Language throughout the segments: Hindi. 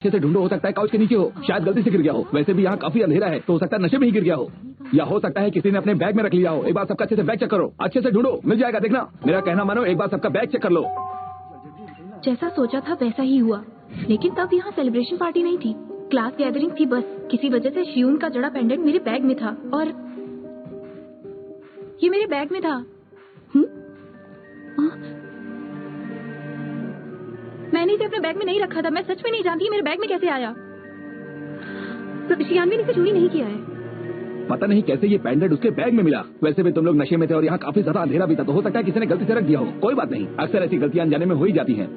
अच्छे से ढूंढो, हो सकता है काउच के नीचे हो, शायद गलती से गिर गया हो। वैसे भी यहाँ काफी अंधेरा है, तो हो सकता है नशे में ही गिर गया हो, या हो सकता है किसी ने अपने बैग में रख लिया हो। एक बार सबका अच्छे से बैग चेक करो, अच्छे से ढूंढो, मिल जाएगा। देखना, मेरा कहना मानो, एक बार सबका बैग चेक कर लो। जैसा सोचा था वैसा ही हुआ, लेकिन तब यहाँ सेलिब्रेशन पार्टी नहीं थी, क्लास गैदरिंग थी बस। किसी वजह से शियून का जड़ा पेंडेंट मेरे बैग में था, और ये मेरे बैग में था। मैंने इसे अपने बैग में नहीं रखा था। मैं सच में नहीं जानती मेरे बैग में कैसे आया। शियान ने इसे चोरी नहीं किया है। पता नहीं कैसे ये पेंडेंट उसके बैग में मिला। वैसे भी तुम लोग नशे में थे और यहाँ काफी ज्यादा अंधेरा भी था, तो हो सकता है किसी ने गलती से रख दिया हो। कोई बात नहीं, अक्सर ऐसी गलतियां अनजाने में हो ही जाती हैं।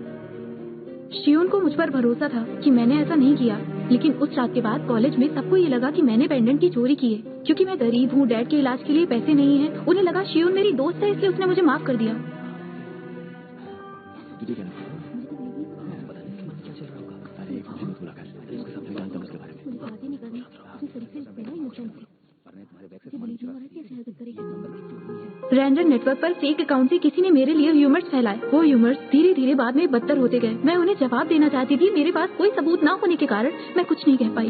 शियोन को मुझ पर भरोसा था कि मैंने ऐसा नहीं किया, लेकिन उस रात के बाद कॉलेज में सबको ये लगा कि मैंने पेंडेंट की चोरी की है। क्योंकि मैं गरीब हूँ, डैड के इलाज के लिए पैसे नहीं है, उन्हें लगा शियोन मेरी दोस्त है, इसलिए उसने मुझे माफ कर दिया। रैंडम नेटवर्क पर फेक अकाउंट से किसी ने मेरे लिए ह्यूमर्स फैलाए। वो ह्यूमर्स धीरे धीरे बाद में बदतर होते गए। मैं उन्हें जवाब देना चाहती थी, मेरे पास कोई सबूत ना होने के कारण मैं कुछ नहीं कह पाई।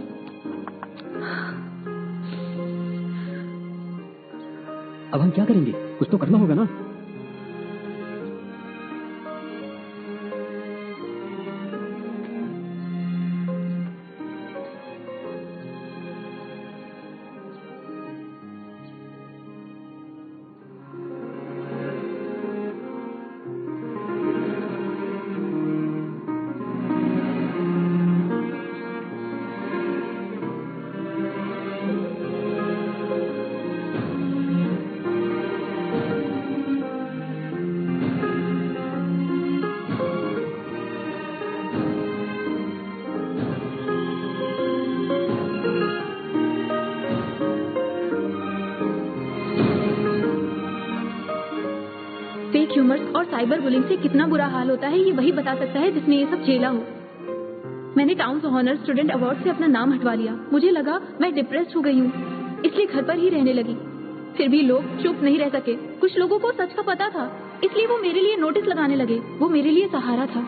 अब हम क्या करेंगे? कुछ तो करना होगा ना। फेक ह्यूमर्स और साइबर बुलिंग से कितना बुरा हाल होता है, ये वही बता सकता है जिसने ये सब झेला हो। मैंने टाउन ऑनर स्टूडेंट अवार्ड से अपना नाम हटवा लिया। मुझे लगा मैं डिप्रेस्ड हो गई हूँ, इसलिए घर पर ही रहने लगी। फिर भी लोग चुप नहीं रह सके। कुछ लोगों को सच का पता था, इसलिए वो मेरे लिए नोटिस लगाने लगे। वो मेरे लिए सहारा था।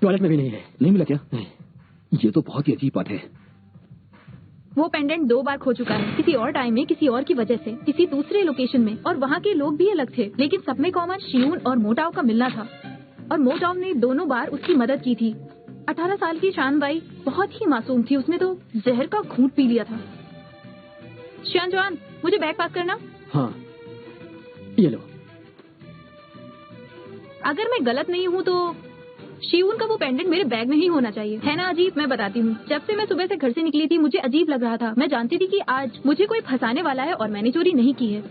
टॉयलेट में भी नहीं है। नहीं मिला क्या? नहीं। ये तो बहुत ही अजीब बात है। वो पेंडेंट 2 बार खो चुका है, किसी और टाइम में, किसी और की वजह से, किसी दूसरे लोकेशन में, और वहाँ के लोग भी अलग थे, लेकिन सब में कॉमन शियून और मोटाव का मिलना था। और मोटाव ने दोनों बार उसकी मदद की थी। 18 साल की शानबाई बहुत ही मासूम थी, उसने तो जहर का घूंट पी लिया था। शान जवान, मुझे बैग पास करना। हाँ, ये लो। अगर मैं गलत नहीं हूँ तो शियून का वो पेंडेंट मेरे बैग में ही होना चाहिए, है ना? अजीब? मैं बताती हूँ। जब से मैं सुबह से घर से निकली थी, मुझे अजीब लग रहा था। मैं जानती थी कि आज मुझे कोई फंसाने वाला है, और मैंने चोरी नहीं की है।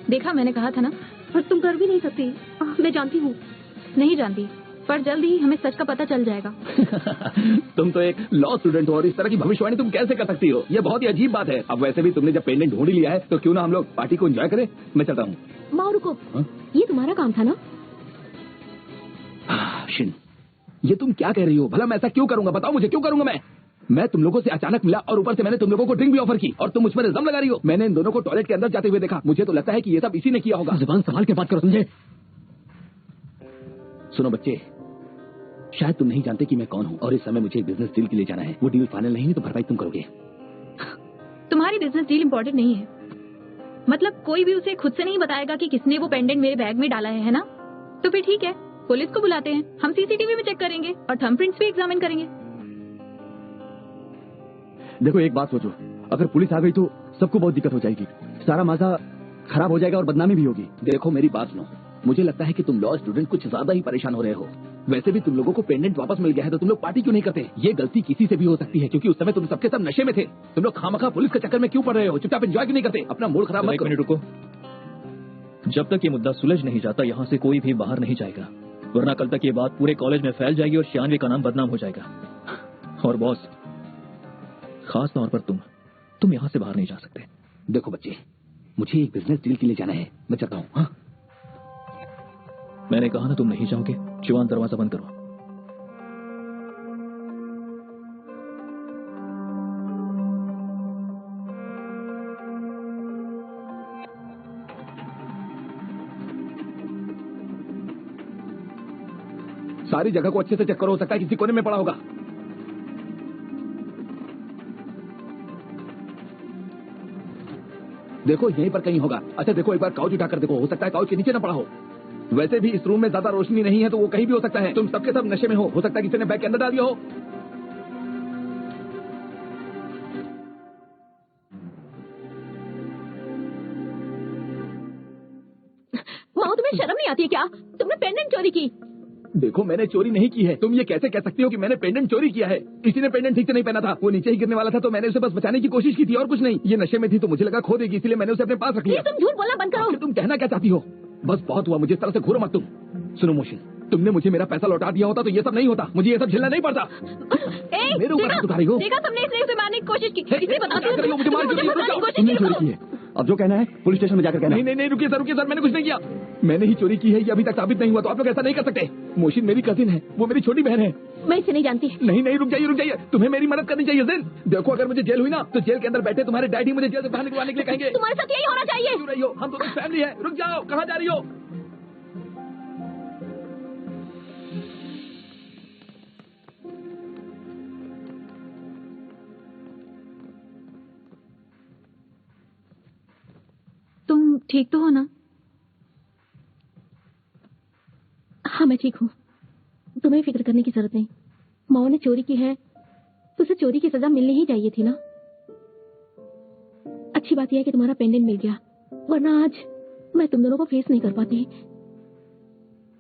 देखा, मैंने कहा था ना। पर तुम कर भी नहीं सकती। मैं जानती हूँ। नहीं जानती, पर जल्द ही हमें सच का पता चल जाएगा। तुम तो एक लॉ स्टूडेंट हो और इस तरह की भविष्यवाणी तुम कैसे कर सकती हो? ये बहुत ही अजीब बात है। अब वैसे भी तुमने जब पेंडेंट ढूंढ लिया है, तो क्यों ना हम लोग पार्टी को एंजॉय करें? मैं चलता हूँ। माँ रुको, ये तुम्हारा काम था ना? शिन, ये तुम क्या कह रही हो? भला मैं ऐसा क्यों करूंगा? बताओ मुझे, क्यों करूंगा मैं तुम लोगों से अचानक मिला और ऊपर से मैंने तुम लोगों को ड्रिंक भी ऑफर की, और तुम मुझ पर इल्जाम लगा रही हो। मैंने इन दोनों को टॉयलेट के अंदर जाते हुए देखा। मुझे तो लगता है कि ये सब इसी ने किया होगा। जुबान संभाल के बात करो, समझे? सुनो बच्चे, शायद तुम नहीं जानते कि मैं कौन हूँ, और इस समय मुझे एक बिजनेस डील के लिए जाना है। वो डील फाइनल नहीं है तो भरपाई तुम करोगे। तुम्हारी बिजनेस डील इम्पोर्टेंट नहीं है। मतलब कोई भी उसे खुद से नहीं बताएगा कि किसने वो पेंडेंट मेरे बैग में डाला है ना? तो फिर ठीक है, पुलिस को बुलाते हैं, हम सीसीटीवी में चेक करेंगे और थंबप्रिंट्स भी एग्जामिन करेंगे। देखो, एक बात सोचो, अगर पुलिस आ गई तो सबको बहुत दिक्कत हो जाएगी, सारा मजा खराब हो जाएगा और बदनामी भी होगी। देखो मेरी बात सुनो, मुझे लगता है कि तुम लॉ स्टूडेंट कुछ ज्यादा ही परेशान हो रहे हो। वैसे भी तुम लोगों को पेंडेंट वापस मिल गया है, तो तुम लोग पार्टी क्यों नहीं करते? ये गलती किसी से भी हो सकती है, क्योंकि उस समय तुम सबके सब नशे में थे। तुम लोग खामखा पुलिस के चक्कर में क्यों पड़ रहे हो? चुपचाप एंजॉय क्यों नहीं करते? अपना मूड खराब मत करो। एक मिनट रुको। जब तक ये मुद्दा सुलझ नहीं जाता, यहाँ से कोई भी बाहर नहीं जाएगा, वरना कल तक ये बात पूरे कॉलेज में फैल जाएगी और शानवी का नाम बदनाम हो जाएगा। और बॉस, खास तौर पर तुम यहाँ से बाहर नहीं जा सकते। देखो बच्चे, मुझे एक बिजनेस डील के लिए जाना है, मैं चलता हूँ। हाँ मैंने कहा ना तुम नहीं जाओगे। शिवान दरवाजा बंद करो। सारी जगह को अच्छे से चेक करो, हो सकता है किसी कोने में पड़ा होगा। देखो यहीं पर कहीं होगा। अच्छा देखो एक बार काउच उठाकर देखो, हो सकता है काउच के नीचे ना पड़ा हो। वैसे भी इस रूम में ज्यादा रोशनी नहीं है तो वो कहीं भी हो सकता है। तुम सबके सब नशे में हो सकता है किसी ने बैग के अंदर डाल दिया हो। माओ, तुम्हें शर्म नहीं आती है क्या? तुमने पेंडेंट चोरी की। देखो मैंने चोरी नहीं की है। तुम ये कैसे कह सकती हो कि मैंने पेंडेंट चोरी किया है? किसी ने पेंडेंट ठीक से नहीं पहना था, वो नीचे ही गिरने वाला था तो मैंने उसे बस बचाने की कोशिश की थी और कुछ नहीं। ये नशे में थी तो मुझे लगा खो देगी, इसलिए मैंने उसे अपने पास रख लिया। तुम झूठ बोलना बंद करो। आखिर तुम कहना क्या चाहती हो? बस बहुत हुआ, मुझे इस तरह से घूरो मत तुम। सुनो मोशन, तुमने मुझे मेरा पैसा लौटा दिया होता तो ये सब नहीं होता, मुझे ये सब झेलना नहीं पड़ता। मेरे ऊपर हाथ उठा रही हो। देखा तुमने इसे उसे मारने की कोशिश की। इसे बताती हूँ मुझे मार क्यों रही हो? तुमने चोरी की है, अब जो कहना है पुलिस स्टेशन में जाकर कहना। नहीं रुकिए सर, मैंने कुछ नहीं किया। मैंने ही चोरी की है, ये अभी तक साबित नहीं हुआ तो आप लोग ऐसा नहीं कर सकते। मोशिन मेरी कजिन है, वो मेरी छोटी बहन है। मैं इसे नहीं जानती। नहीं रुक जाइए, तुम्हें मेरी मदद करनी चाहिए जिन। देखो अगर मुझे जेल हुई ना तो जेल के अंदर बैठे तुम्हारे डैडी मुझे जेल से बाहर निकलवाने के लिए कहेंगे। तुम्हारे साथ यही होना चाहिए। क्यों रही हो? हम दोनों फैमिली है। रुक जाओ, कहाँ जा रही हो? तुम ठीक तो हो ना? हाँ मैं ठीक हूँ, तुम्हें फिक्र करने की जरूरत नहीं। माओ ने चोरी की है तो उसे चोरी की सजा मिलनी ही चाहिए थी ना। अच्छी बात यह है कि तुम्हारा पेंडेंट मिल गया, वरना आज मैं तुम दोनों को फेस नहीं कर पाती।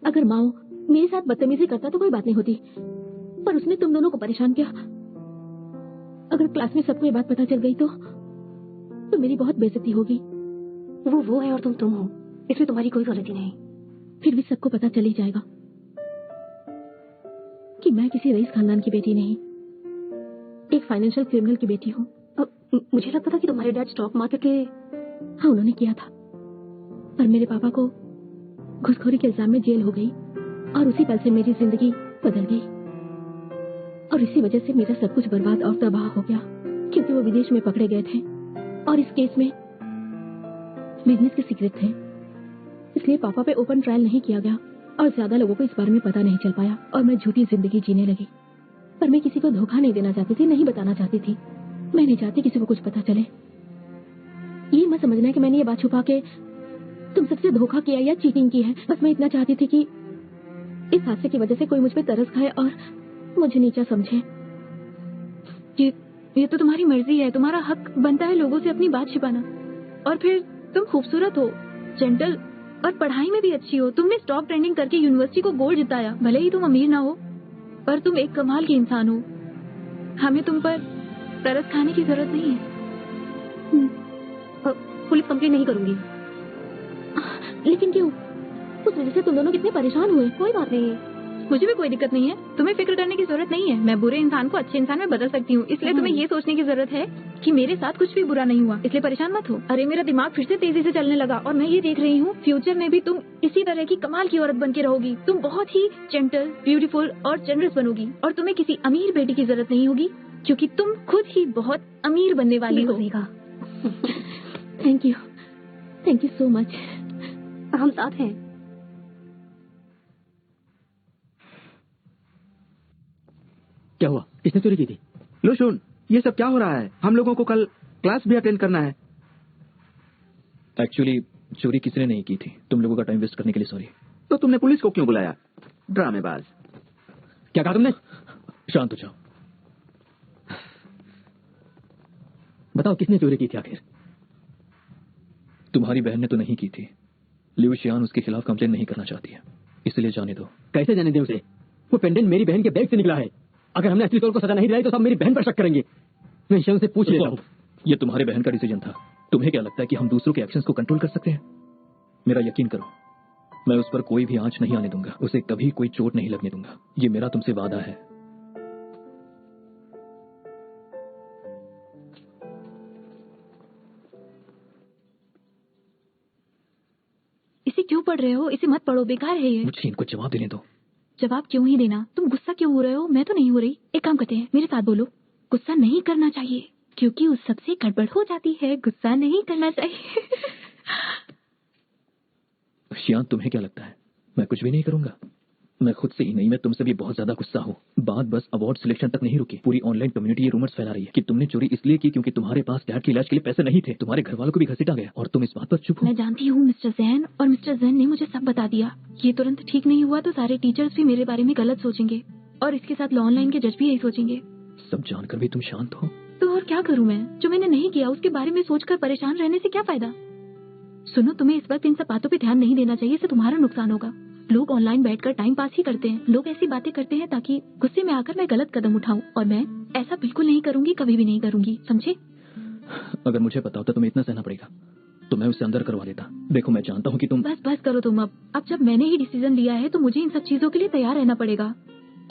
अगर माओ मेरे साथ बदतमीजी करता तो कोई बात नहीं होती, पर उसने तुम दोनों को परेशान किया। अगर क्लास में सबको ये बात पता चल गई तो मेरी बहुत बेइज्जती होगी। वो है और तुम हो, इसमें तुम्हारी कोई गलती नहीं। फिर भी सबको पता चल ही जाएगा कि मैं किसी रईस खानदान की बेटी नहीं, एक फाइनेंशियल क्रिमिनल की बेटी हूँ। मुझे लगता था कि तुम्हारे डैड स्टॉक मार्केट के। हाँ उन्होंने किया था, पर मेरे पापा को घूसखोरी के इल्जाम में जेल हो गई और उसी पल से मेरी जिंदगी बदल गई। और इसी वजह से मेरा सब कुछ बर्बाद और तबाह हो गया, क्योंकि वो विदेश में पकड़े गए थे और इस केस में बिजनेस के सीक्रेट थे। इसलिए पापा पे ओपन ट्रायल नहीं किया गया और ज्यादा लोगों को इस बारे में पता नहीं चल पाया और मैं झूठी जिंदगी जीने लगी। पर मैं किसी को धोखा नहीं देना चाहती थी, नहीं बताना चाहती थी। मैं नहीं चाहती किसी को कुछ पता चले। ये मत समझना कि मैंने ये बात छुपा के तुम सबसे धोखा किया या चीटिंग की है। बस मैं इतना चाहती थी कि इस हादसे की वजह से कोई मुझ पे तरस खाए और मुझे नीचा समझे। ये तो तुम्हारी मर्जी है, तुम्हारा हक बनता है लोगों से अपनी बात छिपाना। और फिर तुम खूबसूरत हो, जेंटल और पढ़ाई में भी अच्छी हो। तुमने स्टॉक ट्रेडिंग करके यूनिवर्सिटी को गोल्ड जिताया। भले ही तुम अमीर ना हो, पर तुम एक कमाल की इंसान हो। हमें तुम पर तरस खाने की जरूरत नहीं है। पुलिस कंप्लेन नहीं करूंगी। लेकिन क्यों? उस वजह से तुम दोनों कितने परेशान हुए। कोई बात नहीं है, मुझे भी कोई दिक्कत नहीं है। तुम्हें फिक्र करने की जरूरत नहीं है। मैं बुरे इंसान को अच्छे इंसान में बदल सकती हूँ। इसलिए तुम्हें ये सोचने की जरूरत है कि मेरे साथ कुछ भी बुरा नहीं हुआ, इसलिए परेशान मत हो। अरे मेरा दिमाग फिर से तेजी से चलने लगा और मैं ये देख रही हूँ फ्यूचर में भी तुम इसी तरह की कमाल की औरत बन के रहोगी। तुम बहुत ही जेंटल, ब्यूटीफुल और जनरस बनोगी और तुम्हें किसी अमीर बेटी की जरूरत नहीं होगी, क्योंकि तुम खुद ही बहुत अमीर बनने वाली हो। Thank you so much. हम साथ हैं। क्या हुआ? किसने चोरी की थी? लो सुन, ये सब क्या हो रहा है? हम लोगों को कल क्लास भी अटेंड करना है। एक्चुअली चोरी किसी ने नहीं की थी। तुम लोगों का टाइम वेस्ट करने के लिए सॉरी। तो तुमने पुलिस को क्यों बुलाया? ड्रामेबाज। क्या कहा तुमने? शांत हो जाओ। बताओ किसने चोरी की थी आखिर? तुम्हारी बहन ने तो नहीं की थी। लिउ शियान उसके खिलाफ कंप्लेन नहीं करना चाहती है, इसलिए जाने दो। कैसे जाने दें उसे? वो पेंडेंट मेरी बहन के बैग से निकला है। अगर हमने असली तौर को सजा नहीं दिलाई तो सब मेरी बहन पर शक करेंगे। मैं शियान से पूछ लेता हूँ। ये तुम्हारे बहन का डिसीजन था। तुम्हें क्या लगता है कि हम दूसरों के एक्शंस को कंट्रोल कर सकते हैं? मेरा यकीन करो, मैं उस पर कोई भी आंच नहीं आने दूंगा। उसे कभी कोई चोट नहीं लगने दूंगा। ये मेरा तुमसे वादा है। इसे क्यों पढ़ रहे हो? इसे मत पढ़ो, बेकार है ये। मुझे इनको जवाब देने दो। जवाब क्यों ही देना? तुम गुस्सा क्यों हो रहे हो? मैं तो नहीं हो रही। एक काम करते हैं, मेरे साथ बोलो। गुस्सा नहीं करना चाहिए क्योंकि उस सबसे गड़बड़ हो जाती है। गुस्सा नहीं करना चाहिए। शियान, तुम्हें क्या लगता है मैं कुछ भी नहीं करूंगा? मैं खुद से ही नहीं, मैं तुमसे भी बहुत ज्यादा गुस्सा हूँ। बात बस अवार्ड सिलेक्शन तक नहीं रुकी। पूरी ऑनलाइन कम्युनिटी ये रूमर्स फैला रही है कि तुमने चोरी इसलिए की क्योंकि तुम्हारे पास डैड के इलाज के लिए पैसे नहीं थे। तुम्हारे घर वालों को भी घसीटा गया और तुम इस बात पर चुप हो। मैं जानती हूँ मिस्टर जैन, और मिस्टर जैन ने मुझे सब बता दिया। ये तुरंत ठीक नहीं हुआ तो सारे टीचर्स भी मेरे बारे में गलत सोचेंगे और इसके साथ लॉ ऑनलाइन के जज भी यही सोचेंगे। सब जानकर भी तुम शांत हो? तो और क्या करूँ मैं? जो मैंने नहीं किया उसके बारे में सोचकर परेशान रहने से क्या फायदा? सुनो, तुम्हें इस वक्त इन सब बातों पे ध्यान नहीं देना चाहिए, इससे तुम्हारा नुकसान होगा। लोग ऑनलाइन बैठकर टाइम पास ही करते हैं। लोग ऐसी बातें करते हैं ताकि गुस्से में आकर मैं गलत कदम उठाऊं, और मैं ऐसा बिल्कुल नहीं करूंगी, कभी भी नहीं करूंगी, समझे? अगर मुझे पता होता तुम्हें इतना सहना पड़ेगा तो मैं उसे अंदर करवा देता। देखो, मैं जानता हूँ कि तुम... बस करो तुम। अब जब मैंने ही डिसीजन लिया है तो मुझे इन सब चीजों के लिए तैयार रहना पड़ेगा,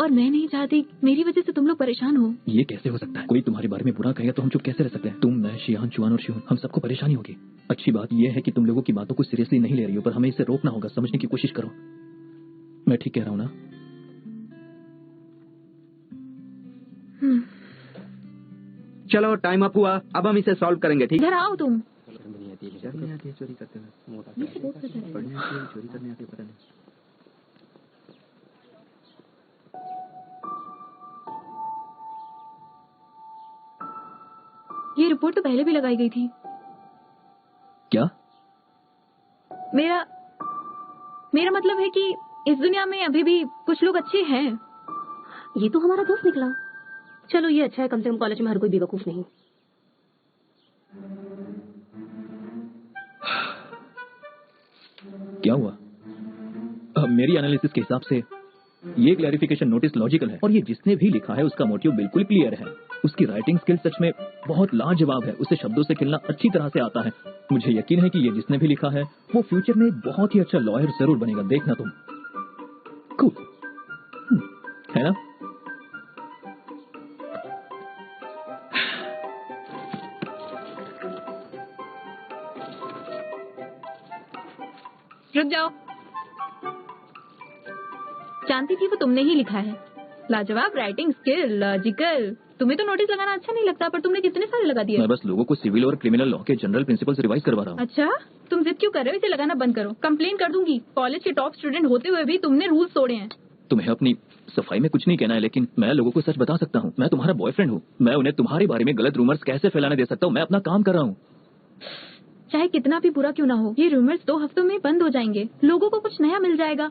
और मैं नहीं चाहती मेरी वजह से तुम लोग परेशान हो। ये कैसे हो सकता है? कोई तुम्हारे बारे में बुरा कहेगा तो हम चुप कैसे रह सकते हैं? तुम, मैं, शियान, चुआन और शिवन, हम सबको परेशानी होगी। अच्छी बात यह है कि तुम लोगों की बातों को सीरियसली नहीं ले रही हो, पर हमें इसे रोकना होगा। समझने की कोशिश करो। मैं ठीक कह रहा हूँ ना? चलो, टाइम अप हुआ, अब हम इसे सॉल्व करेंगे। ठीक? इधर आओ तुम। चोरी करते हैं, पढ़ने आती है, चोरी करने आती है, पता नहीं। ये रिपोर्ट तो पहले भी लगाई गई थी। क्या? मेरा मतलब है कि इस दुनिया में अभी भी कुछ लोग अच्छे हैं। ये तो हमारा दोस्त निकला। चलो, ये अच्छा है, कम से कम कॉलेज में हर कोई बेवकूफ नहीं। क्या हुआ? मेरी एनालिसिस के हिसाब से ये क्लैरिफिकेशन नोटिस लॉजिकल है, और ये जिसने भी लिखा है उसका मोटिव बिल्कुल क्लियर है। उसकी राइटिंग स्किल सच में बहुत लाजवाब है। उसे शब्दों से खिलना अच्छी तरह से आता है। मुझे यकीन है कि ये जिसने भी लिखा है वो फ्यूचर में एक बहुत ही अच्छा लॉयर जरूर बनेगा। देखना तुम। कूल है ना? रुक जाओ। जानती थी वो तुमने ही लिखा है। लाजवाब राइटिंग स्किल, लॉजिकल। तुम्हें तो नोटिस लगाना अच्छा नहीं लगता, पर तुमने कितने सारे लगा दिए। मैं बस लोगों को सिविल और क्रिमिनल लॉ के जनरल प्रिंसिपल्स रिवाइज करवा रहा हूँ। अच्छा, तुम जिद क्यों कर रहे हो? इसे लगाना बंद करो। कंप्लेन कर दूंगी। कॉलेज के टॉप स्टूडेंट होते हुए भी तुमने रूल्स तोड़े हैं। तुम्हें अपनी सफाई में कुछ नहीं कहना है, लेकिन मैं लोगों को सच बता सकता हूँ। मैं तुम्हारा बॉयफ्रेंड हूँ। मैं उन्हें तुम्हारे बारे में गलत रूमर्स कैसे फैलाने दे सकता हूँ? मैं अपना काम कर रहा हूँ। चाहे कितना भी बुरा क्यों ना हो, ये रूमर्स 2 हफ्तों में बंद हो जाएंगे। लोगों को कुछ नया मिल जाएगा।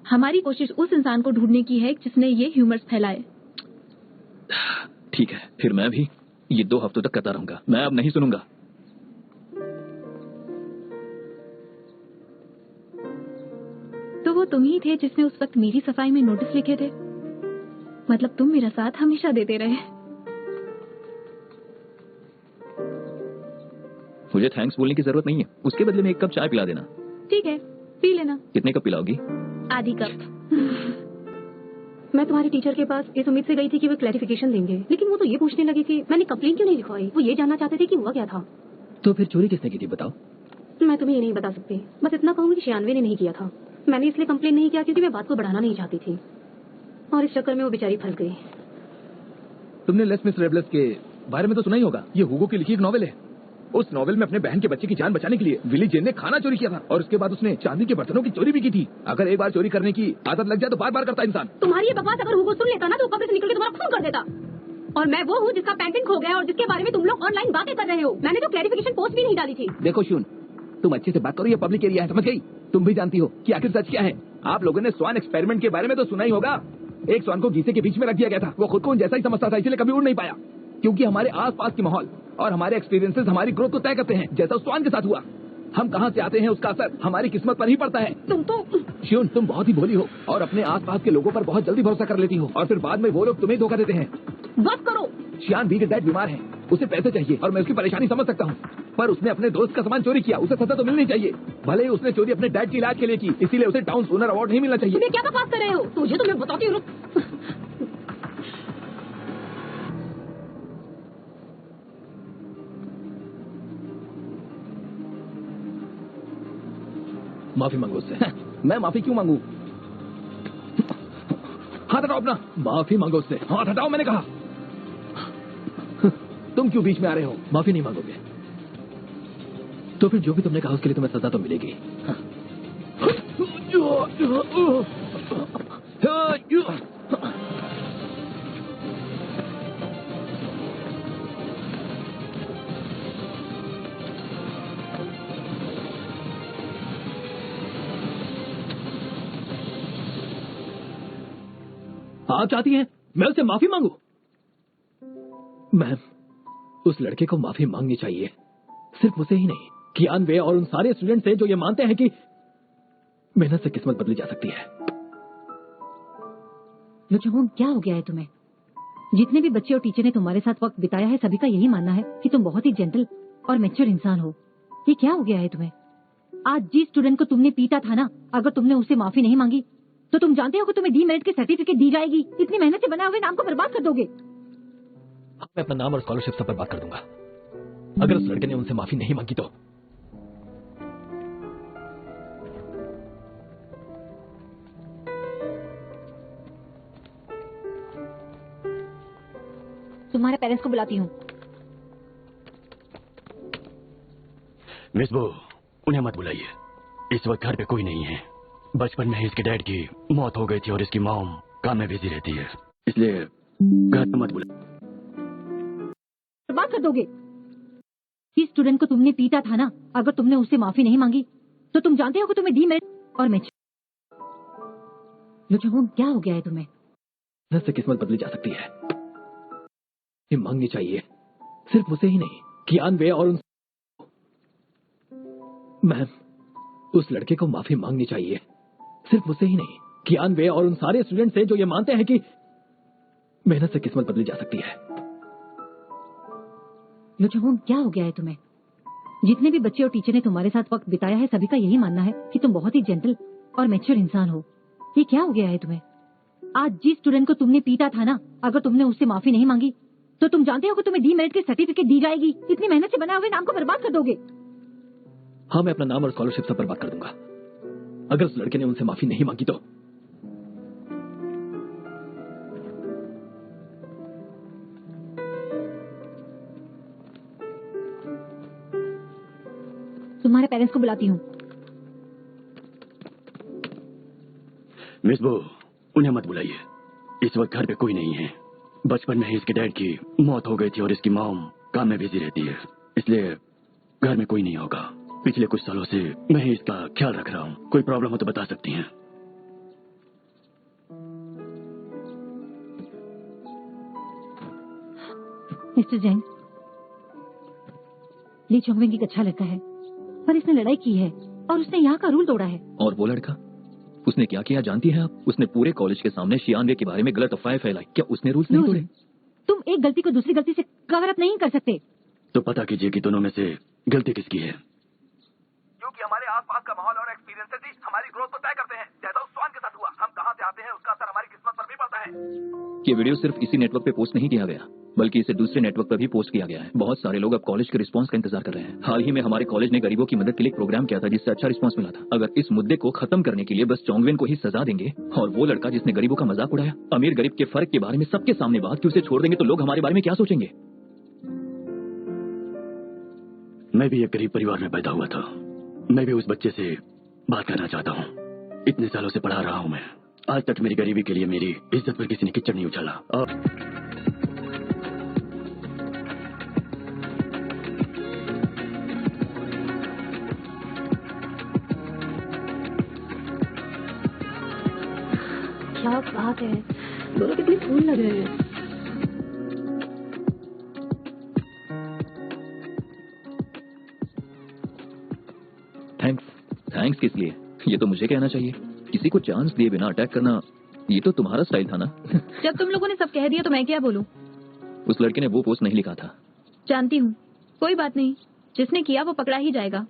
हमारी कोशिश उस इंसान को ढूंढने की है जिसने ये ह्यूमर्स फैलाए। ठीक है, फिर मैं भी ये 2 हफ्तों तक करता रहूंगा। मैं अब नहीं सुनूंगा। तो वो तुम ही थे जिसने उस वक्त मेरी सफाई में नोटिस लिखे थे। मतलब तुम मेरा साथ हमेशा देते रहे। मुझे थैंक्स बोलने की जरूरत नहीं है। उसके बदले में 1 कप चाय पिला देना। ठीक है, पी लेना। कितने कप पिलाओगी? आधी कप। मैं तुम्हारी टीचर के पास इस उम्मीद से गई थी कि वो क्लैरिफिकेशन देंगे, लेकिन वो तो ये पूछने लगे कि मैंने कंप्लेन क्यों नहीं लिखवाई। वो ये जानना चाहते थे कि हुआ क्या था। तो फिर चोरी किसने की थी बताओ? मैं तुम्हें ये नहीं बता सकती। बस इतना कहूंगी कि शियानवी ने नहीं किया था। मैंने इसलिए कंप्लेन नहीं किया क्योंकि मैं बात को बढ़ाना नहीं चाहती थी, और इस चक्कर में वो बेचारी फंस गई। तुमने लेस मिसरेबल्स के बारे में तो सुना ही होगा। ये हुगो की लिखी एक नॉवेल है। उस नॉवेल में अपने बहन के बच्चे की जान बचाने के लिए विली जेन ने खाना चोरी किया था, और उसके बाद उसने चांदी के बर्तनों की चोरी भी की थी। अगर एक बार चोरी करने की आदत लग जाए तो बार बार करता इंसान। तुम्हारी ये बकवास अगर हुगो सुन लेता ना तो कब्र से निकल के तुम्हारा खून कर देता। और मैं वो हूँ जिसका पेंटिंग खो गया और जिसके बारे में तुम लोग ऑनलाइन बातें कर रहे हो। मैंने तो क्लैरिफिकेशन पोस्ट भी नहीं डाली थी। देखो शून, तुम अच्छे से बात करो, ये पब्लिक एरिया है, समझ गई? तुम भी जानती हो कि आखिर सच क्या है। आप लोगों ने स्वान एक्सपेरिमेंट के बारे में तो सुना ही होगा। एक स्वान को गीसे के बीच में रख दिया गया था। वो खुद को उन जैसा ही समझता था, इसलिए कभी उड़ नहीं पाया। क्योंकि हमारे आसपास के माहौल और हमारे एक्सपीरियंसेस हमारी ग्रोथ को तय करते हैं। जैसा स्वान के साथ हुआ, हम कहाँ से आते हैं उसका असर हमारी किस्मत पर ही पड़ता है। तुम तो श्यून, तुम बहुत ही भोली हो और अपने आसपास के लोगों पर बहुत जल्दी भरोसा कर लेती हो, और फिर बाद में वो लोग तुम्हें धोखा देते हैं। बस करो। शियान बी के डैड बीमार है, उसे पैसे चाहिए, और मैं उसकी परेशानी समझ सकता हूँ। पर उसने अपने दोस्त का सामान चोरी किया, उसे सजा तो मिलनी चाहिए। भले ही उसने चोरी अपने डैड के इलाज के लिए की, इसीलिए उसे टाउन ओनर अवार्ड नहीं मिलना चाहिए। तुम्हें क्या बकवास कर रहे हो? तुझे तो मैं बताती हूँ। माफी मांगो उससे। मैं माफी क्यों मांगू? हाथ हटाओ अपना। माफी मांगो उससे। हाथ हटाओ, मैंने कहा। तुम क्यों बीच में आ रहे हो? माफी नहीं मांगोगे तो फिर जो भी तुमने कहा उसके लिए तुम्हें सजा तो मिलेगी। आप चाहती हैं मैं उससे माफी मांगू? मैम, उस लड़के को माफी मांगनी चाहिए, सिर्फ मुझसे ही नहीं, कियान वे और उन सारे स्टूडेंट से जो ये मानते हैं कि मेहनत से किस्मत बदली जा सकती है। लुचोन, क्या हो गया है तुम्हें? जितने भी बच्चे और टीचर ने तुम्हारे साथ वक्त बिताया है, सभी का यही मानना है कि तुम बहुत ही जेंटल और मैच्योर इंसान हो। ये क्या हो गया है तुम्हें? आज जिस स्टूडेंट को तुमने पीटा था ना, अगर तुमने उससे माफी नहीं मांगी तो तुम जानते हो कि तुम्हें डीमेरिट की सर्टिफिकेट दी जाएगी। इतनी मेहनत से बनाए हुए नाम को बर्बाद कर दोगे। मैं अपना नाम और स्कॉलरशिप सब बर्बाद कर दूंगा अगर उस लड़के ने उनसे माफी नहीं मांगी तो। तुम्हारे पेरेंट्स को बुलाती हूँ। मिस बो, उन्हें मत बुलाइए। इस वक्त घर पे कोई नहीं है। बचपन में ही इसके डैड की मौत हो गई थी और इसकी मॉम काम में बिजी रहती है, इसलिए घर पे मत बुलाइए। बर्बाद कर दोगे। इस स्टूडेंट को तुमने पीटा था ना, अगर तुमने उससे माफी नहीं मांगी तो तुम जानते हो कि तुम्हें डीमेरिट और मैच्योर। लुचोन, क्या हो गया है तुम्हें? मेहनत से किस्मत बदली जा सकती है, ये मांगनी चाहिए, सिर्फ मुझसे ही नहीं, कियान वे और उन। मैम, उस लड़के को माफी मांगनी चाहिए, सिर्फ मुझसे ही नहीं, कियान वे और उन सारे स्टूडेंट से जो ये मानते हैं कि मेहनत से किस्मत बदली जा सकती है। लुचोन, क्या हो गया है तुम्हें? जितने भी बच्चे और टीचर ने तुम्हारे साथ वक्त बिताया है, सभी का यही मानना है कि तुम बहुत ही जेंटल और मैच्योर इंसान हो। ये क्या हो गया है तुम्हें? आज जिस स्टूडेंट को तुमने पीटा था ना, अगर तुमने उससे माफी नहीं मांगी तो तुम जानते हो कि तुम्हें डीमेरिट की सर्टिफिकेट दी जाएगी। इतनी मेहनत से बनाए हुए नाम को बर्बाद कर दोगे। हाँ, मैं अपना नाम और स्कॉलरशिप सब बर्बाद कर दूंगा अगर उस लड़के ने उनसे माफी नहीं मांगी तो। तुम्हारे पेरेंट्स को बुलाती हूँ। मिस बो, उन्हें मत बुलाइए। इस वक्त घर पे कोई नहीं है। बचपन में ही इसके डैड की मौत हो गई थी और इसकी मॉम काम में बिजी रहती है, इसलिए घर में कोई नहीं होगा। पिछले कुछ सालों से मैं ही इसका ख्याल रख रहा हूँ। कोई प्रॉब्लम हो तो बता सकती हैं। मिस्टर जैन, ली चोंगवेंग एक अच्छा लड़का है, पर इसने लड़ाई की है और उसने यहाँ का रूल तोड़ा है। और वो लड़का, उसने क्या किया जानती है आप? उसने पूरे कॉलेज के सामने शियानवे के बारे में गलत अफवाहें फैलाई। क्या उसने रूल्स नहीं तोड़े? तुम एक गलती को दूसरी गलती से कवर अप नहीं कर सकते। तो पता कीजिए कि दोनों में से गलती किसकी है। क्योंकि हमारे आसपास का माहौल और एक्सपीरियंसेस ही हमारी ग्रोथ को तय करते हैं। जैसा उस स्वान के साथ हुआ, हम कहां से आते हैं उसका असर हमारी किस्मत पर भी पड़ता है। ये वीडियो सिर्फ इसी नेटवर्क पे पोस्ट नहीं किया गया, बल्कि इसे दूसरे नेटवर्क पर भी पोस्ट किया गया है। बहुत सारे लोग अब कॉलेज के रिस्पांस का इंतजार कर रहे हैं। हाल ही में हमारे कॉलेज ने गरीबों की मदद के लिए एक प्रोग्राम किया था, जिससे अच्छा रिस्पांस मिला था। अगर इस मुद्दे को खत्म करने के लिए बस चोंगवेन को ही सजा देंगे और वो लड़का जिसने गरीबों का मजाक उड़ाया, अमीर गरीब के फर्क के बारे में सबके सामने बात की, उसे छोड़ देंगे तो लोग हमारे बारे में क्या सोचेंगे? मैं भी एक गरीब परिवार में पैदा हुआ था। मैं भी उस बच्चे से बात करना चाहता हूँ। इतने सालों से पढ़ा रहा हूँ मैं। आज तक मेरी गरीबी के लिए मेरी इज्जत पर किसी ने कीचड़ नहीं उछाला। क्या बात है, दोनों कितने कूल लग रहे हैं। थैंक्स किस लिए? ये तो मुझे कहना चाहिए। किसी को चांस दिए बिना अटैक करना, ये तो तुम्हारा स्टाइल था ना। जब तुम लोगों ने सब कह दिया तो मैं क्या बोलूं? उस लड़के ने वो पोस्ट नहीं लिखा था। जानती हूँ, कोई बात नहीं, जिसने किया वो पकड़ा ही जाएगा।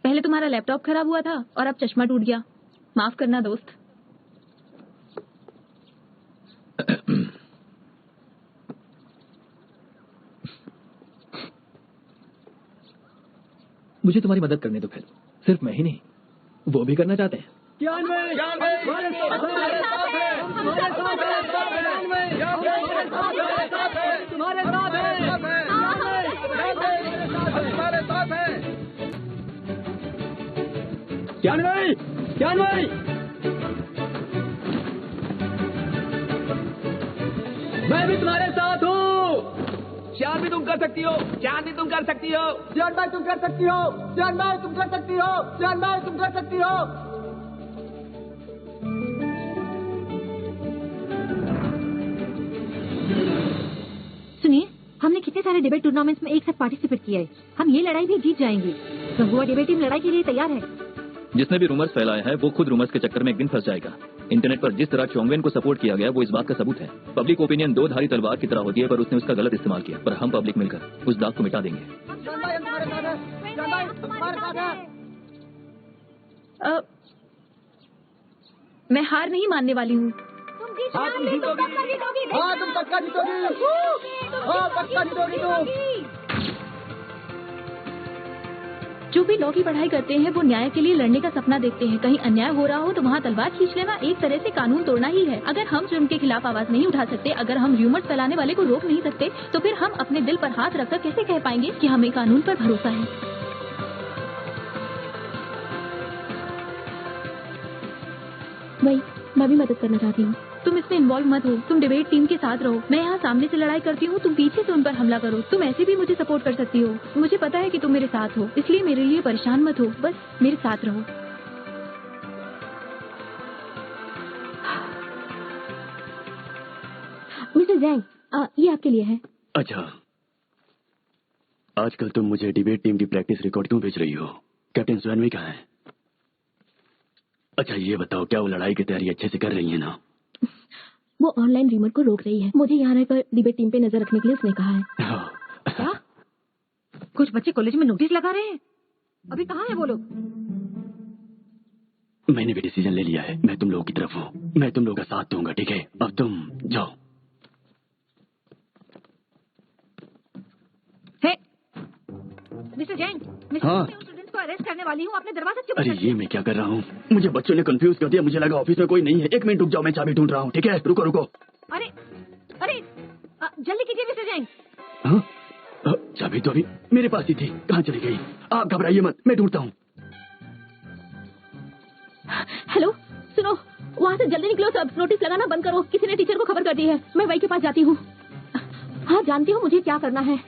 पहले तुम्हारा लैपटॉप खराब हुआ था और अब चश्मा टूट गया। माफ करना दोस्त। मुझे तुम्हारी मदद करने दो फिर। सिर्फ मैं ही नहीं, वो भी करना चाहते हैं। मैं भी तुम्हारे साथ हूँ। श्याम भी तुम कर सकती हो, श्याम भी तुम कर सकती हो, श्याम भाई तुम कर सकती हो, श्याम भाई तुम कर सकती हो, श्याम भाई तुम कर सकती हो। सुनिए, हमने कितने सारे डिबेट टूर्नामेंट्स में एक साथ पार्टिसिपेट किया है। हम ये लड़ाई भी जीत जाएंगे। गंगुआ डिबेट टीम लड़ाई के लिए तैयार है। जिसने भी रूमर्स फैलाया है वो खुद रूमर्स के चक्कर में एक दिन फंस जाएगा। इंटरनेट पर जिस तरह चोंगवेन को सपोर्ट किया गया वो इस बात का सबूत है। पब्लिक ओपिनियन दो धारी तलवार की तरह होती है, पर उसने उसका गलत इस्तेमाल किया। पर हम पब्लिक मिलकर उस दाग को मिटा देंगे। मैं हार नहीं मानने वाली हूँ। जो भी लॉ की पढ़ाई करते हैं वो न्याय के लिए लड़ने का सपना देखते हैं। कहीं अन्याय हो रहा हो तो वहाँ तलवार खींच लेना एक तरह से कानून तोड़ना ही है। अगर हम जुर्म के खिलाफ आवाज नहीं उठा सकते, अगर हम र्यूमर्स फैलाने वाले को रोक नहीं सकते, तो फिर हम अपने दिल पर हाथ रखकर कैसे कह पाएंगे कि हमें कानून पर भरोसा है। वही मैं भी मदद करना चाहती हूँ। तुम इसमें इन्वॉल्व मत हो, तुम डिबेट टीम के साथ रहो। मैं यहाँ सामने से लड़ाई करती हूँ, तुम पीछे से उन पर हमला करो। तुम ऐसे भी मुझे सपोर्ट कर सकती हो। मुझे पता है कि तुम मेरे साथ हो, इसलिए मेरे लिए परेशान मत हो, बस मेरे साथ रहो। मिस्टर जैंग, ये आपके लिए है। अच्छा, आजकल तुम मुझे डिबेट टीम की प्रैक्टिस रिकॉर्ड क्यों भेज रही हो? कैप्टन स्वयं कहाँ है? अच्छा ये बताओ, क्या वो लड़ाई की तैयारी अच्छे से कर रही है ना? वो ऑनलाइन र्यूमर को रोक रही है। मुझे यहाँ रहकर डिबेट टीम पे नजर रखने के लिए उसने कहा है। क्या? कुछ बच्चे कॉलेज में नोटिस लगा रहे हैं। अभी कहाँ है वो लोग? मैंने भी डिसीजन ले लिया है। मैं तुम लोगों की तरफ हूँ। मैं तुम लोगों का साथ दूंगा, ठीक है? अब तुम जाओ। मिस्टर जैंग, हाँ। स्टूडेंट्स को अरेस्ट करने वाली हूँ। आपने दरवाजा क्यों अरे बंद ये मैं क्या कर रहा हूँ? मुझे बच्चों ने कंफ्यूज कर दिया। मुझे लगा ऑफिस में कोई नहीं है। 1 मिनट रुक जाओ, मैं चाबी ढूंढ रहा हूँ, ठीक है? रुको रुको। अरे अरे जल्दी कीजिए मिस्टर जैंग। हाँ? चाबी तो अभी मेरे पास ही थी। कहाँ चली गई? आप घबराइए मत, मैं ढूंढता हूँ। हेलो, सुनो, वहाँ से जल्दी निकलो सब। नोटिस लगाना बंद करो। किसी ने टीचर को खबर कर दी है। मैं वही के पास जाती हूँ। हाँ, जानती हूँ मुझे क्या करना है।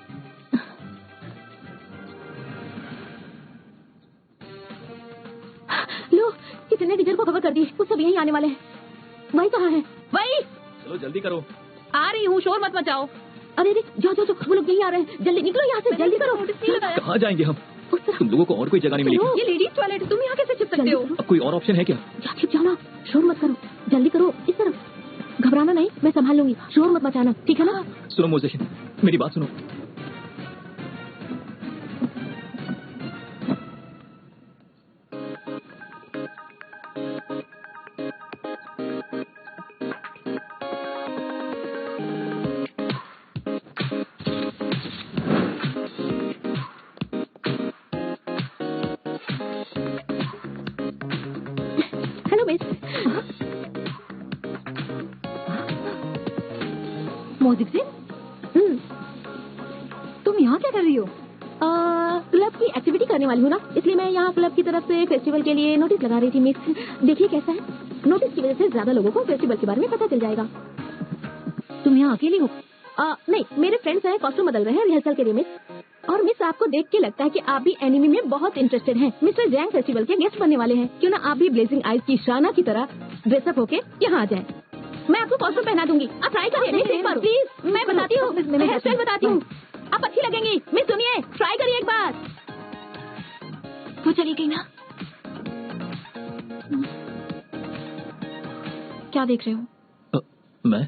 लो, किसी ने टीचर को खबर कर दी। वो सब यहीं आने वाले हैं। वही कहाँ है? वही। चलो जल्दी करो। आ रही हूँ, शोर मत मचाओ। अरे अरे, जाओ जाओ, वो लोग यहीं आ रहे हैं। जल्दी निकलो यहाँ से, जल्दी करो। कहाँ जाएंगे हम? तुम लोगों को और कोई जगह नहीं मिलेगी। ये लेडीज टॉयलेट, तुम यहाँ कैसे छिप सकते हो? अब कोई और ऑप्शन है क्या? छिप जाओ ना, शोर मत करो। जल्दी करो, इस तरफ। घबराना नहीं, मैं संभाल लूंगी। शोर मत मचाना, ठीक है ना? सुनो मोजेशन, मेरी बात सुनो। Hello miss. मोजिक सिंह, तुम यहाँ क्या कर रही हो? क्लब की एक्टिविटी करने वाली हूँ ना, इसलिए मैं यहाँ क्लब की तरफ से फेस्टिवल के लिए नोटिस लगा रही थी मिस। देखिए कैसा है, नोटिस की वजह से ज्यादा लोगों को फेस्टिवल के बारे में पता चल जाएगा। तुम यहाँ अकेली हो? नहीं, मेरे फ्रेंड्स हैं, कॉस्ट्यूम बदल रहे हैं रिहर्सल के लिए मिस। और मिस, आपको देख के लगता है कि आप भी एनिमी में बहुत इंटरेस्टेड हैं। मिस्टर जैंग फेस्टिवल के गेस्ट बनने वाले हैं। क्यों ना आप भी ब्लेजिंग आइज की शाना की तरह ड्रेसअप होके यहाँ आ जाएं। मैं आपको कॉस्ट्यूम पहना दूंगी, आप ट्राई करिए मिस एक बार प्लीज। मैं बताती हूँ, हेयर स्टाइल बताती हूँ, आप अच्छी लगेंगी। मिस सुनिए, ट्राई करिए एक बार। वो चली गई ना? क्या देख रहे हो? मैं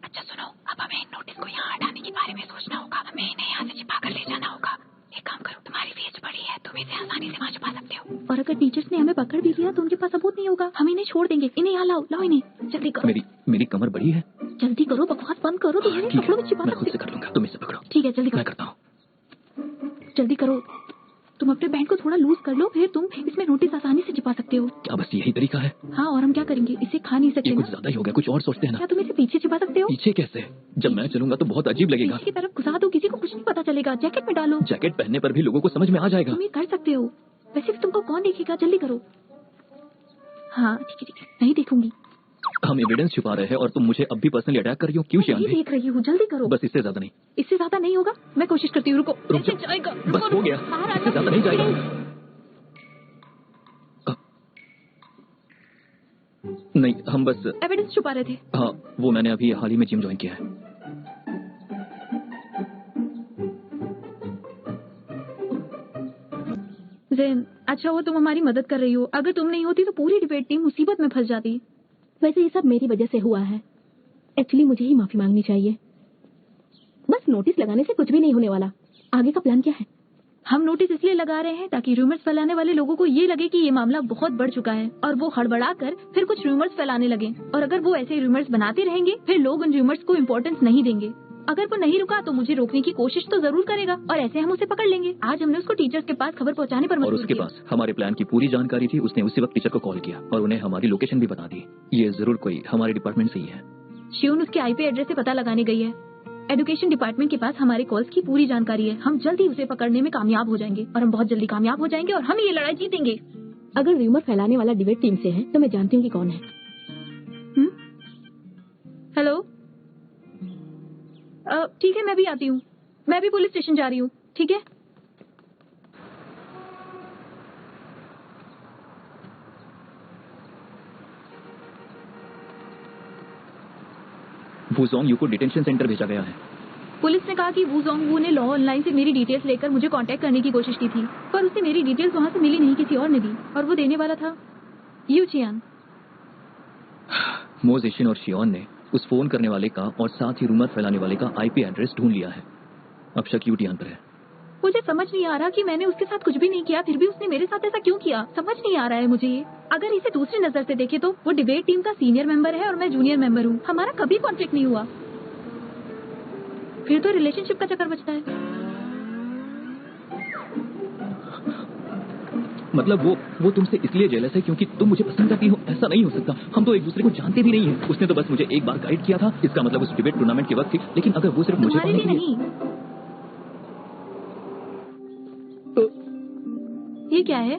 अच्छा सुनो, अब हमें नोटिस को यहाँ हटाने के बारे में सोचना होगा। हमें इन्हें यहाँ से छिपा कर ले जाना होगा। एक काम करो, तुम्हारी फेस बड़ी है, तुम इसे आसानी से वहाँ छुपा सकते हो। और अगर टीचर्स ने हमें पकड़ भी लिया तो उनके पास सबूत नहीं होगा। हम इन्हें छोड़ देंगे। इन्हें यहाँ लाओ, लाओ इन्हें, जल्दी करो। मेरी कमर बड़ी है। जल्दी करो, बकवास बंद करो। तुम इन्हें कपड़ों में छिपा मैं खुद सकते से कर लूंगा, तुम इसे पकड़ो। ठीक है, जल्दी मैं करो, करता हूँ। जल्दी करो। तुम अपने बैंड को थोड़ा लूज कर लो, फिर तुम इसमें नोटिस आसानी से छिपा सकते हो। क्या बस यही तरीका है? हाँ, और हम क्या करेंगे? इसे खा नहीं सकते ये ना? कुछ ज्यादा ही हो गया, कुछ और सोचते हैं ना। क्या तुम इसे पीछे छिपा सकते हो? पीछे कैसे? जब मैं चलूंगा तो बहुत अजीब लगेगा। पीछे की तरफ घुसा दो, किसी को कुछ नहीं पता चलेगा। जैकेट में डालो। जैकेट पहनने पर भी लोगों को समझ में आ जाएगा। तुम ये कर सकते हो। वैसे भी तुमको कौन देखेगा, जल्दी करो। हाँ ठीक है, नहीं देखूंगी। हम एविडेंस छुपा रहे हैं और तुम मुझे अब भी पर्सनली अटैक कर रही हो, क्यों नहीं शिवांगी? देख रही हूँ, जल्दी करो। बस इससे ज्यादा नहीं। इससे ज्यादा नहीं होगा, मैं कोशिश करती हूँ। रुको, रुक ऐसे जा। जाएगा। बस हो गया, बाहर आ इससे जाओ। ज्यादा नहीं जाएगा। नहीं, हम बस एविडेंस छुपा रहे थे। हाँ, वो मैंने अभी हाल ही में जिम ज्वाइन किया है। जैन, अच्छा वो तुम हमारी मदद कर रही हो। अगर तुम नहीं होती तो पूरी डिबेट टीम मुसीबत में फंस जाती। वैसे ये सब मेरी वजह से हुआ है। एक्चुअली मुझे ही माफी मांगनी चाहिए। बस नोटिस लगाने से कुछ भी नहीं होने वाला। आगे का प्लान क्या है? हम नोटिस इसलिए लगा रहे हैं ताकि रूमर्स फैलाने वाले लोगों को ये लगे कि ये मामला बहुत बढ़ चुका है और वो हड़बड़ा कर फिर कुछ रूमर्स फैलाने लगे। और अगर वो ऐसे रूमर्स बनाते रहेंगे फिर लोग उन रूमर्स को इम्पोर्टेंस नहीं देंगे। अगर वो नहीं रुका तो मुझे रोकने की कोशिश तो जरूर करेगा और ऐसे हम उसे पकड़ लेंगे। आज हमने उसको टीचर्स के पास खबर पहुंचाने पर और मजबूर उसके किया। पास हमारे प्लान की पूरी जानकारी थी। उसने उसी वक्त टीचर को कॉल किया और उन्हें हमारी लोकेशन भी बता दी। ये जरूर कोई हमारे डिपार्टमेंट से ही है। शिवन उसके आईपी एड्रेस से पता लगाने गई है। एजुकेशन डिपार्टमेंट के पास हमारे कॉल्स की पूरी जानकारी है। हम जल्दी उसे पकड़ने में कामयाब हो जाएंगे और हम बहुत जल्दी कामयाब हो जाएंगे और हम ये लड़ाई जीतेंगे। अगर रूमर फैलाने वाला डिबेट टीम से है तो मैं जानती हूँ कि कौन है। हेलो, ठीक है, मैं भी आती हूँ। मैं भी पुलिस स्टेशन जा रही हूँ। ठीक है। वू जोंग यू को डिटेंशन सेंटर भेजा गया है। पुलिस ने कहा कि वू जोंग वू ने लॉ ऑनलाइन से मेरी डिटेल्स लेकर मुझे कांटेक्ट करने की कोशिश की थी, पर उसे मेरी डिटेल्स वहां से मिली नहीं, किसी और ने दी और वो देने वाला था यू चियान। मो जेशिन और शियोन ने उस फोन करने वाले का और साथ ही रूमर फैलाने वाले का आईपी एड्रेस ढूंढ लिया है। अब शक यू टियान पर है। मुझे समझ नहीं आ रहा कि मैंने उसके साथ कुछ भी नहीं किया, फिर भी उसने मेरे साथ ऐसा क्यों किया। समझ नहीं आ रहा है मुझे ये। अगर इसे दूसरी नजर से देखे तो वो डिबेट टीम का सीनियर मेंबर है और मैं जूनियर मेंबर हूँ। हमारा कभी कॉन्फ्लिक्ट नहीं हुआ। फिर तो रिलेशनशिप का चक्कर बचता है। मतलब वो तुमसे इसलिए जेलस है क्योंकि तुम मुझे पसंद करती हो? ऐसा नहीं हो सकता। हम तो एक दूसरे को जानते भी नहीं है। उसने तो बस मुझे एक बार गाइड किया था। इसका मतलब उस डिबेट टूर्नामेंट के वक्त थी। लेकिन अगर वो सिर्फ मुझे तुम्हारे लिए नहीं। ये क्या है?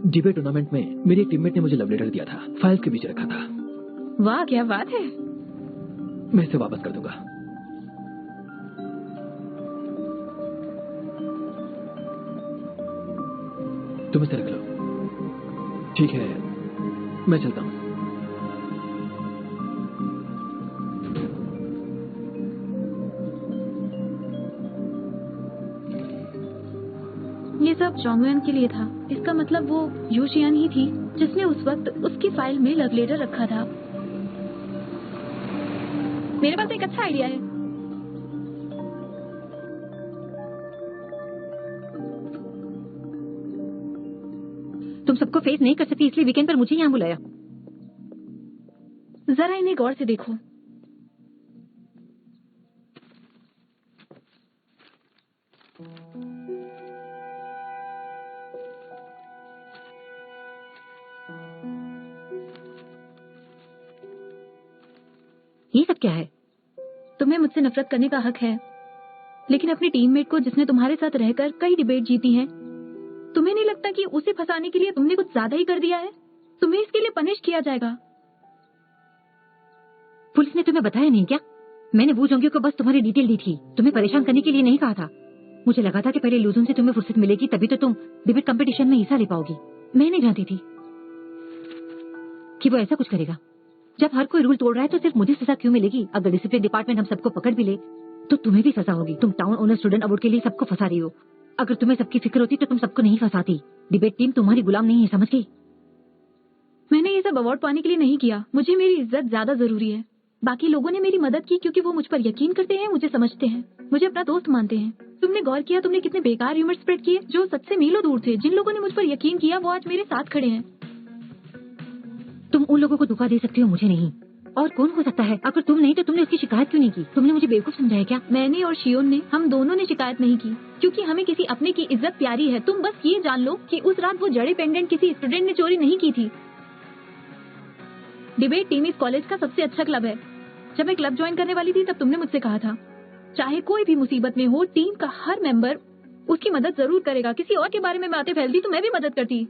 डिबेट टूर्नामेंट में मेरी एक टीममेट ने मुझे लव लेटर दिया था। फाइल्स के बीच रखा था। वाह, क्या बात है। मैं इसे वापस कर दूंगा। तुम इसे रख लो। ठीक है, मैं चलता हूँ। ये सब जोंगवेन के लिए था। इसका मतलब वो यू शियान ही थी जिसने उस वक्त उसकी फाइल में लव लेटर रखा था। मेरे पास एक अच्छा आइडिया है। तुम सबको फेस नहीं कर सकती इसलिए वीकेंड पर मुझे यहाँ बुलाया। जरा इन्हें गौर से देखो। ये सब क्या है? तुम्हें मुझसे नफरत करने का हक है, लेकिन अपनी टीममेट को जिसने तुम्हारे साथ रहकर कई डिबेट जीती हैं, तुम्हें नहीं लगता कि उसे फंसाने के लिए तुमने कुछ ज्यादा ही कर दिया है? तुम्हें इसके लिए पनिश किया जाएगा। पुलिस ने तुम्हें बताया नहीं क्या? मैंने वू जोंगी को बस तुम्हारी डिटेल दी थी, तुम्हें परेशान करने के लिए नहीं कहा था। मुझे लगा था कि पहले लूजन से तुम्हें फुर्सत मिलेगी तभी तो तुम डिबेट कंपटीशन में हिस्सा ले पाओगी। मैं नहीं जानती थी कि वो ऐसा कुछ करेगा। जब हर कोई रूल तोड़ रहा है तो सिर्फ मुझे सजा क्यों मिलेगी? अगर डिसिप्लिन डिपार्टमेंट हम सबको पकड़ भी ले तो तुम्हें भी सजा होगी। तुम टाउन ओनर स्टूडेंट अवार्ड के लिए सबको फंसा रही हो। अगर तुम्हें सबकी फिक्र होती तो तुम सबको नहीं फंसाती। डिबेट टीम तुम्हारी गुलाम नहीं है, समझ गई? मैंने ये सब अवार्ड पाने के लिए नहीं किया। मुझे मेरी इज्जत ज्यादा जरूरी है। बाकी लोगों ने मेरी मदद की क्योंकि वो मुझ पर यकीन करते हैं, मुझे समझते हैं, मुझे अपना दोस्त मानते हैं। तुमने गौर किया तुमने कितने बेकार र्यूमर स्प्रेड किए जो सच से मीलों दूर थे? जिन लोगों ने मुझ पर यकीन किया वो आज मेरे साथ खड़े हैं। तुम उन लोगों को धोखा दे सकती हो, मुझे नहीं। और कौन हो सकता है? अगर तुम नहीं तो तुमने उसकी शिकायत क्यों नहीं की? तुमने मुझे बेवकूफ समझाया क्या? मैंने और शियोन ने, हम दोनों ने शिकायत नहीं की, क्योंकि हमें किसी अपने की इज्जत प्यारी है। तुम बस ये जान लो कि उस रात वो जड़े पेंडेंट किसी स्टूडेंट ने चोरी नहीं की थी। डिबेट टीम इस कॉलेज का सबसे अच्छा क्लब है। जब मैं क्लब ज्वाइन करने वाली थी तब तुमने मुझसे कहा था, चाहे कोई भी मुसीबत में हो, टीम का हर मेंबर उसकी मदद जरूर करेगा। किसी और के बारे में बातें फैलती तो मैं भी मदद करती।